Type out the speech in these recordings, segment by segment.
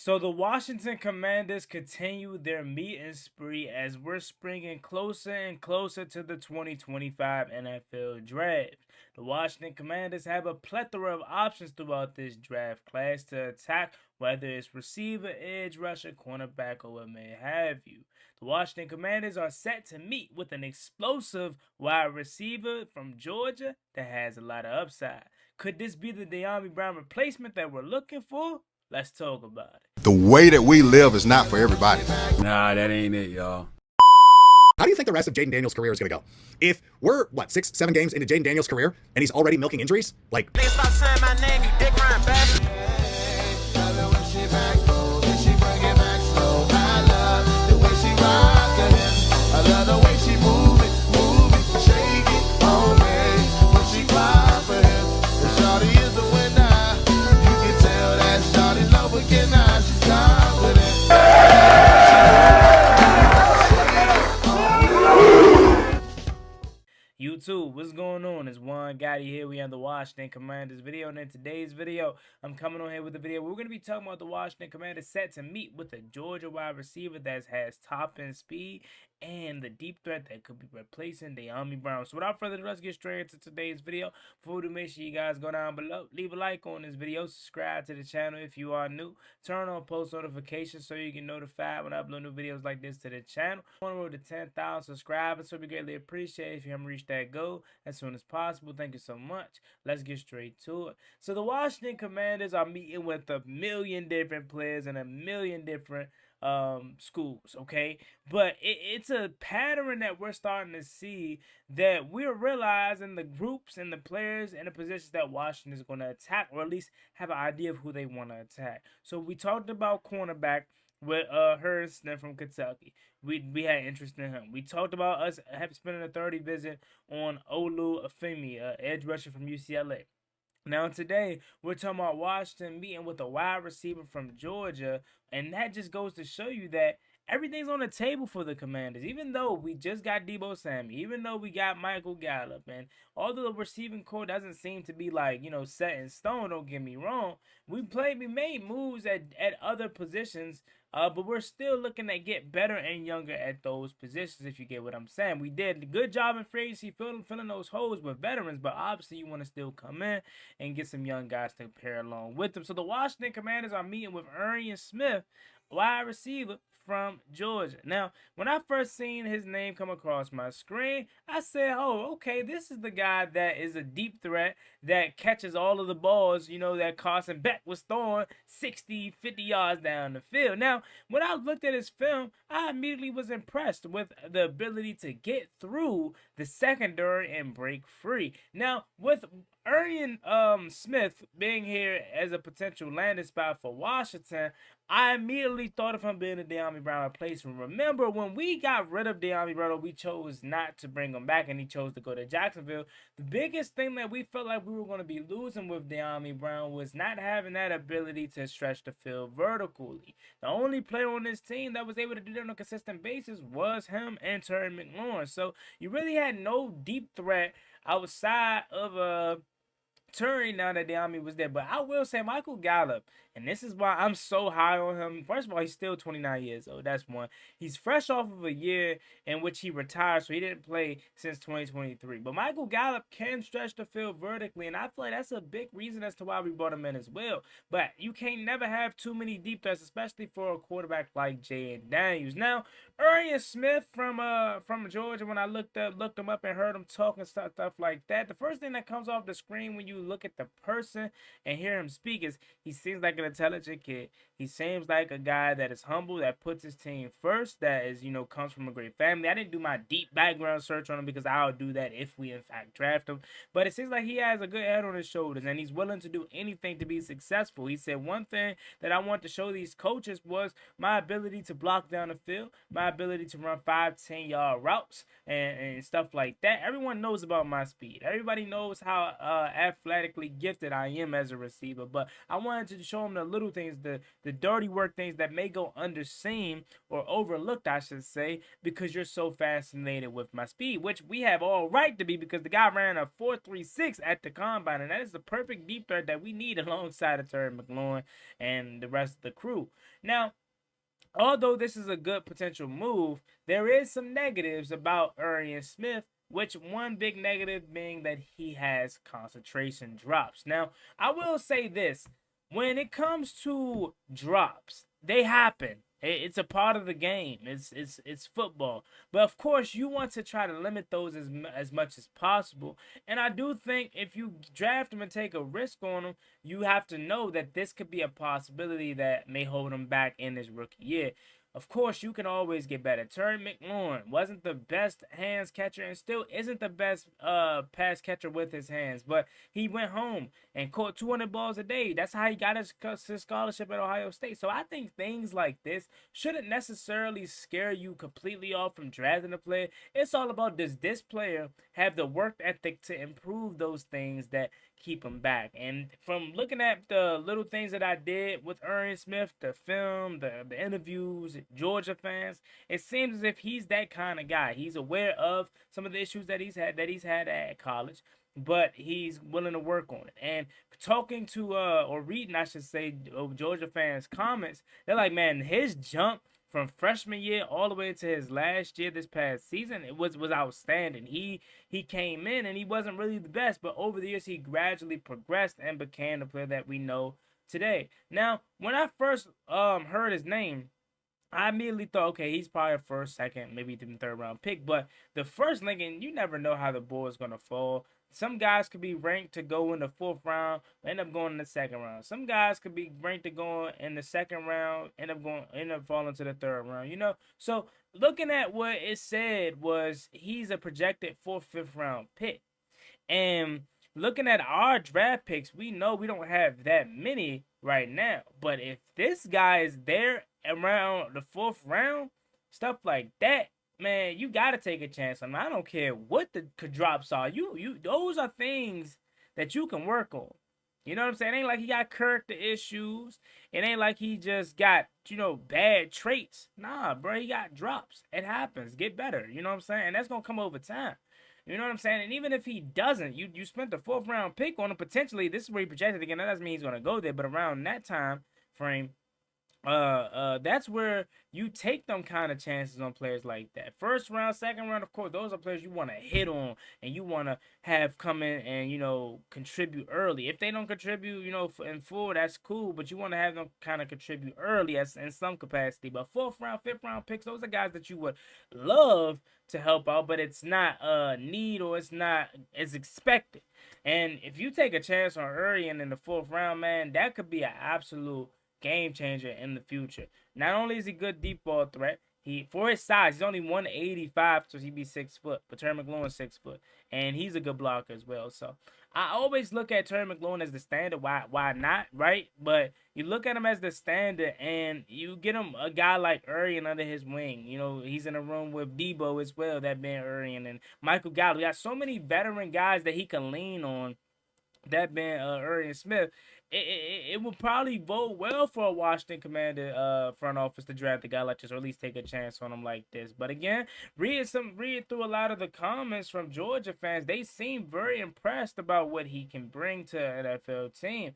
So the Washington Commanders continue their meeting spree as we're springing closer and closer to the 2025 NFL Draft. The Washington Commanders have a plethora of options throughout this draft class to attack, whether it's receiver, edge rusher, cornerback, or what may have you. The Washington Commanders are set to meet with an explosive wide receiver from Georgia that has a lot of upside. Could this be the Dyami Brown replacement that we're looking for? Let's talk about it. The way that we live is not for everybody. Nah, that ain't it, y'all. How do you think the rest of Jaden Daniels' career is going to go? If we're, 6, 7 games into Jaden Daniels' career and he's already milking injuries? Like, stop saying my name, you dick riding bastard. I love the way she move it, shake it on me. When she cry for him, and shawty is the winner. You can tell that shawty's low again now, she's confident. YouTube, what's going on? It's Juan Gotti here. We on the Washington Commanders video, and in today's video, I'm coming on here with a video. We're going to be talking about the Washington Commanders set to meet with a Georgia wide receiver that has top end speed and the deep threat that could be replacing Dyami Brown. So without further ado, let's get straight into today's video. Before we do, make sure you guys go down below, leave a like on this video, subscribe to the channel if you are new, turn on post notifications so you get notified when I upload new videos like this to the channel. On the road to 10,000 subscribers, so we greatly appreciate it if you haven't reached that goal as soon as possible. Thank you so much. Let's get straight to it. So the Washington Commanders are meeting with a million different players and a million different schools, okay, but it's a pattern that we're starting to see, that we're realizing the groups and the players and the positions that Washington is going to attack, or at least have an idea of who they want to attack. So we talked about cornerback with Arian Smith from Kentucky. We had interest in him. We talked about us spending a 30 visit on Olu Afemi, edge rusher from UCLA. Now today, we're talking about Washington meeting with a wide receiver from Georgia, and that just goes to show you that everything's on the table for the Commanders. Even though we just got Deebo Samuel, even though we got Michael Gallup, and although the receiving core doesn't seem to be like, set in stone, don't get me wrong, we made moves at other positions, but we're still looking to get better and younger at those positions, if you get what I'm saying. We did a good job in free agency filling those holes with veterans, but obviously you want to still come in and get some young guys to pair along with them. So the Washington Commanders are meeting with Arian Smith, wide receiver from Georgia. Now, when I first seen his name come across my screen, I said, oh, okay, this is the guy that is a deep threat that catches all of the balls, that Carson Beck was throwing 60, 50 yards down the field. Now, when I looked at his film, I immediately was impressed with the ability to get through the secondary and break free. Now, with Arian Smith being here as a potential landing spot for Washington, I immediately thought of him being a Dyami Brown replacement. Remember, when we got rid of Dyami Brown, we chose not to bring him back, and he chose to go to Jacksonville. The biggest thing that we felt like we were going to be losing with Dyami Brown was not having that ability to stretch the field vertically. The only player on this team that was able to do that on a consistent basis was him and Terry McLaurin. So you really had no deep threat outside of Terry now that Dyami was there. But I will say Michael Gallup, and this is why I'm so high on him. First of all, he's still 29 years old. That's one. He's fresh off of a year in which he retired, so he didn't play since 2023. But Michael Gallup can stretch the field vertically, and I feel like that's a big reason as to why we brought him in as well. But you can't never have too many deep threats, especially for a quarterback like Jaden Daniels. Now, Arian Smith from Georgia, when I looked him up and heard him talk and stuff like that, the first thing that comes off the screen when you look at the person and hear him speak is he seems like an intelligent kid. He seems like a guy that is humble, that puts his team first, that is, comes from a great family. I didn't do my deep background search on him because I'll do that if we in fact draft him. But it seems like he has a good head on his shoulders and he's willing to do anything to be successful. He said one thing that I want to show these coaches was my ability to block down the field, my ability to run 5-10 yard routes and stuff like that. Everyone knows about my speed. Everybody knows how athletically gifted I am as a receiver, but I wanted to show him the little things, the dirty work things that may go underseen or overlooked, I should say, because you're so fascinated with my speed, which we have all right to be, because the guy ran a 4.36 at the combine, and that is the perfect deep threat that we need alongside of Terry McLaurin and the rest of the crew. Now, although this is a good potential move, there is some negatives about Arian Smith, which one big negative being that he has concentration drops. Now, I will say this. When it comes to drops, they happen. It's a part of the game. It's football. But of course, you want to try to limit those as much as possible. And I do think if you draft him and take a risk on him, you have to know that this could be a possibility that may hold him back in his rookie year. Of course, you can always get better. Terry McLaurin wasn't the best hands catcher and still isn't the best pass catcher with his hands, but he went home and caught 200 balls a day. That's how he got his scholarship at Ohio State. So I think things like this shouldn't necessarily scare you completely off from drafting a player. It's all about, does this player have the work ethic to improve those things that keep him back? And from looking at the little things that I did with Arian Smith, the film, the interviews, Georgia fans, it seems as if he's that kind of guy. He's aware of some of the issues that he's had at college, but he's willing to work on it. And talking to or reading, I should say, Georgia fans' comments, they're like, man, his jump from freshman year all the way to his last year this past season, it was outstanding. He came in and he wasn't really the best, but over the years he gradually progressed and became the player that we know today. Now, when I first heard his name, I immediately thought, okay, he's probably a first, second, maybe even third round pick. But the first Lincoln, you never know how the board is gonna fall. Some guys could be ranked to go in the 4th round, end up going in the 2nd round. Some guys could be ranked to go in the 2nd round, end up falling to the 3rd round. You know, so looking at what it said was he's a projected 4th, 5th round pick, and looking at our draft picks, we know we don't have that many right now. But if this guy is there around the 4th round, stuff like that, man, you gotta take a chance on him. I don't care what the drops are. Those are things that you can work on. You know what I'm saying? It ain't like he got character issues. It ain't like he just got, bad traits. Nah, bro, he got drops. It happens. Get better. You know what I'm saying? And that's gonna come over time. You know what I'm saying? And even if he doesn't, you spent the 4th round pick on him. Potentially, this is where he projected again. That doesn't mean he's gonna go there, but around that time frame, that's where you take them kind of chances on players like that. 1st round, 2nd round, of course, those are players you want to hit on and you want to have come in and, contribute early. If they don't contribute, in full, that's cool, but you want to have them kind of contribute early in some capacity. But 4th round, 5th round picks, those are guys that you would love to help out, but it's not a need or it's not as expected. And if you take a chance on Arian in the 4th round, man, that could be an absolute game changer in the future. Not only is he good deep ball threat, for his size, he's only 185, so he'd be 6 foot. But Terry McLaurin's 6 foot, and he's a good blocker as well. So I always look at Terry McLaurin as the standard. Why not, right? But you look at him as the standard, and you get him a guy like Arian under his wing. He's in a room with Debo as well, that being Arian, and Michael Gallup. We got so many veteran guys that he can lean on, that being Arian Smith. It would probably bode well for a Washington Commander front office to draft a guy like this, or at least take a chance on him like this. But again, read through a lot of the comments from Georgia fans. They seem very impressed about what he can bring to an NFL team.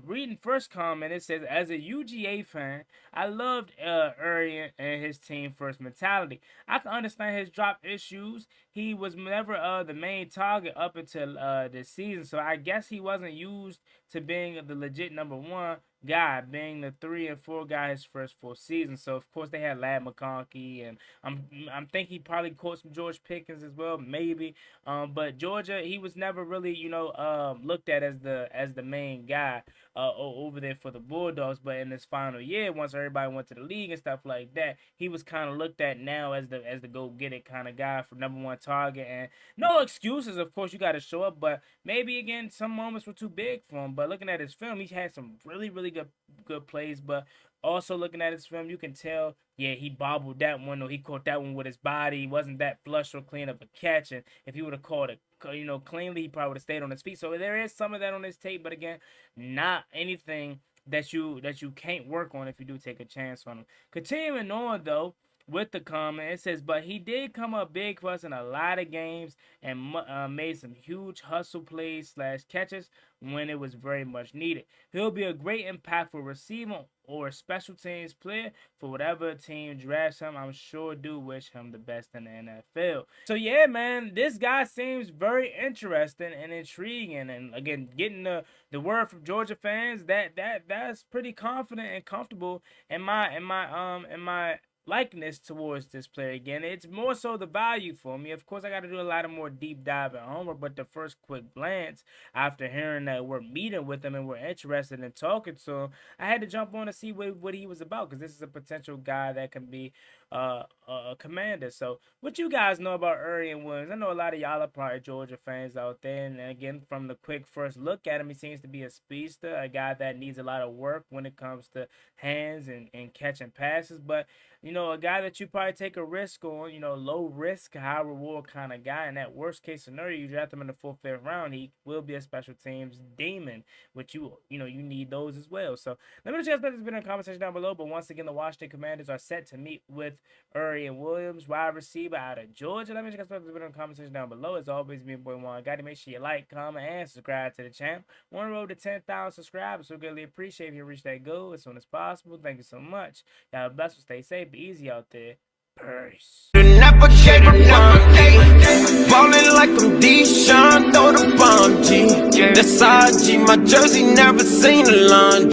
Reading first comment, it says, as a UGA fan, I loved Arian and his team first mentality. I can understand his drop issues. He was never the main target up until this season, so I guess he wasn't used to being the legit number 1 guy, being the 3 and 4 guy his first 4 seasons. So of course they had Lad McConkey, and I'm thinking he probably caught some George Pickens as well, maybe. But Georgia, he was never really looked at as the main guy over there for the Bulldogs. But in this final year, once everybody went to the league and stuff like that, he was kind of looked at now as the go get it kind of guy for number 1 target. And no excuses, of course, you got to show up, but maybe again some moments were too big for him. But looking at his film, he had some really good plays. But also looking at his film, you can tell, yeah, he bobbled that one, or he caught that one with his body. He wasn't that flush or clean of a catch, and if he would have caught it cleanly, he probably would have stayed on his feet. So there is some of that on his tape, but again, not anything that you can't work on if you do take a chance on him. Continuing on though with the comment, it says, but he did come up big for us in a lot of games and made some huge hustle plays / catches when it was very much needed. He'll be a great impactful receiver or special teams player for whatever team drafts him. I'm sure do wish him the best in the NFL. So yeah, man, this guy seems very interesting and intriguing. And again, getting the word from Georgia fans that's pretty confident and comfortable in my likeness towards this player. Again, it's more so the value for me. Of course, I got to do a lot of more deep dive at homework, but the first quick glance after hearing that we're meeting with him and we're interested in talking to him, I had to jump on to see what he was about, because this is a potential guy that can be a commander. So what you guys know about Arian Williams? I know a lot of y'all are probably Georgia fans out there, and again, from the quick first look at him, he seems to be a speedster, a guy that needs a lot of work when it comes to hands and catching passes, but you know, a guy that you probably take a risk on, you know, low risk, high reward kind of guy. In that worst case scenario, you draft him in the 4th, 5th round, he will be a special teams demon, which you need those as well. So let me know what you guys think in the conversation down below. But once again, the Washington Commanders are set to meet with Arian Williams, wide receiver out of Georgia. Let me know what you guys think in the conversation down below. As always, me and boy Juan Gotti. Make sure you like, comment, and subscribe to the channel. We're on the road to 10,000 subscribers, so greatly appreciate if you reach that goal as soon as possible. Thank you so much. Y'all blessed, stay safe, be easy out there. Peace. Never gave up on me. Ballin' like I'm Deshaun, throw the bomb, G. That's IG, my jersey never seen a laundry.